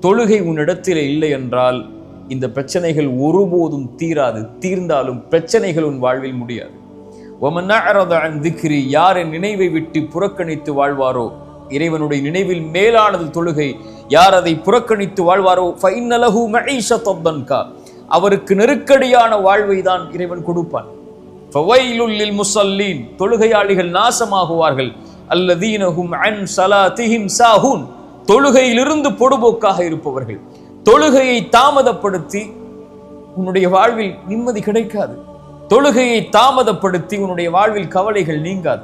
தொழுகை உன்னிடத்தில் இல்லை என்றால் இந்த பிரச்சனைகள் ஒருபோதும் தீராது. தீர்ந்தாலும் பிரச்சனைகள் உன் வாழ்வில் முடியாது. وَمَنْ أَعْرَضَ عَنْ ذِكْرِي, யார் என் நினைவை விட்டு புறக்கணித்து வாழ்வாரோ, இறைவனுடைய நினைவில் மேலானது தொழுகை, யார் அதை புறக்கணித்து வாழ்வாரோ فَإِنَّ لَهُ مَعِيشَةً ضَنْكًا, அவருக்கு நெருக்கடியான வாழ்வை தான் இறைவன் கொடுப்பான். فَوَيْلٌ لِلْمُصَلِّينَ, தொழுகையாளிகள் நாசமாகுவார்கள். الَّذِينَ هُمْ عَنْ صَلَاتِهِمْ سَاهُونَ, தொழுகையிலிருந்து பொடுபோக்காக இருப்பவர்கள். தொழுகையை தாமதப்படுத்தி உன்னுடைய வாழ்வில் நிம்மதி கிடைக்காது. தொழுகையை தாமதப்படுத்தி உன்னுடைய வாழ்வில் கவலைகள் நீங்காது.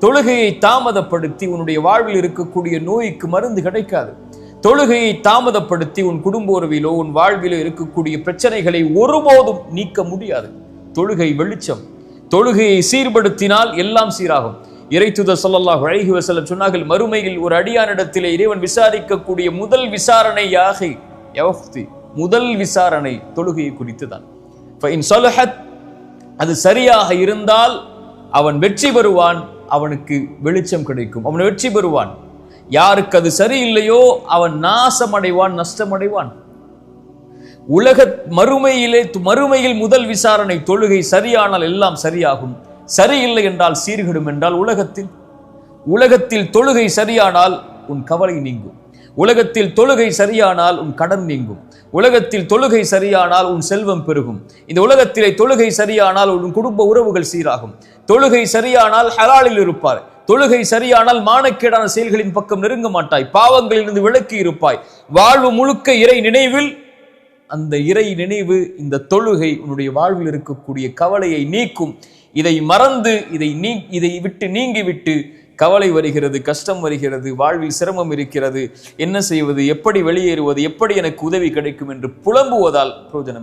தொழுகையை தாமதப்படுத்தி உன்னுடைய வாழ்வில் இருக்கக்கூடிய நோய்க்கு மருந்து கிடைக்காது. தொழுகையை தாமதப்படுத்தி உன் குடும்ப உறவிலோ உன் வாழ்விலோ இருக்கக்கூடிய பிரச்சனைகளை ஒருபோதும் நீக்க முடியாது. தொழுகை வெளிச்சம். தொழுகையை சீர்படுத்தினால் எல்லாம் சீராகும். இறைத்தூதர் ஸல்லல்லாஹு அலைஹி வஸல்லம் சொன்னார்கள், மறுமையில் ஒரு அடியானிடத்திலே இறைவன் விசாரிக்கக்கூடிய முதல் விசாரணை யாகி யஃப்தி, முதல் விசாரணை தொழுகையை குறித்து தான். ஃபஇன் ஸலஹத், அது சரியாக இருந்தால் அவன் வெற்றி பெறுவான், அவனுக்கு வெளிச்சம் கிடைக்கும், அவன் வெற்றி பெறுவான். யாருக்கு அது சரியில்லையோ அவன் நாசமடைவான், நஷ்டமடைவான். மறுமையில் முதல் விசாரணை தொழுகை சரியானால் எல்லாம் சரியாகும், சரியில்லை என்றால் சீர்கெடும். என்றால் உலகத்தில் தொழுகை சரியானால் உன் கவலை நீங்கும். உலகத்தில் தொழுகை சரியானால் உன் கடன் நீங்கும். உலகத்தில் தொழுகை சரியானால் உன் செல்வம் பெருகும். இந்த உலகத்திலே தொழுகை சரியானால் உன் குடும்ப உறவுகள் சீராகும். தொழுகை சரியானால் ஹலாலில் இருப்பார். தொழுகை சரியானால் மானக்கேடான செயல்களின் பக்கம் நெருங்க மாட்டாய். பாவங்களிலிருந்து விலக்கி இருப்பாய். வாழ்வு முழுக்க இறை நினைவில். அந்த இறை நினைவு, இந்த தொழுகை உன்னுடைய வாழ்வில் இருக்கக்கூடிய கவலையை நீக்கும். இதை மறந்து இதை விட்டு நீங்கிவிட்டு கவலை வருகிறது, கஷ்டம் வருகிறது, வாழ்வில் சிரமம் இருக்கிறது, என்ன செய்வது, எப்படி வெளியேறுவது, எப்படி எனக்கு உதவி கிடைக்கும் என்று புலம்புவதால் பிரயோஜனம்.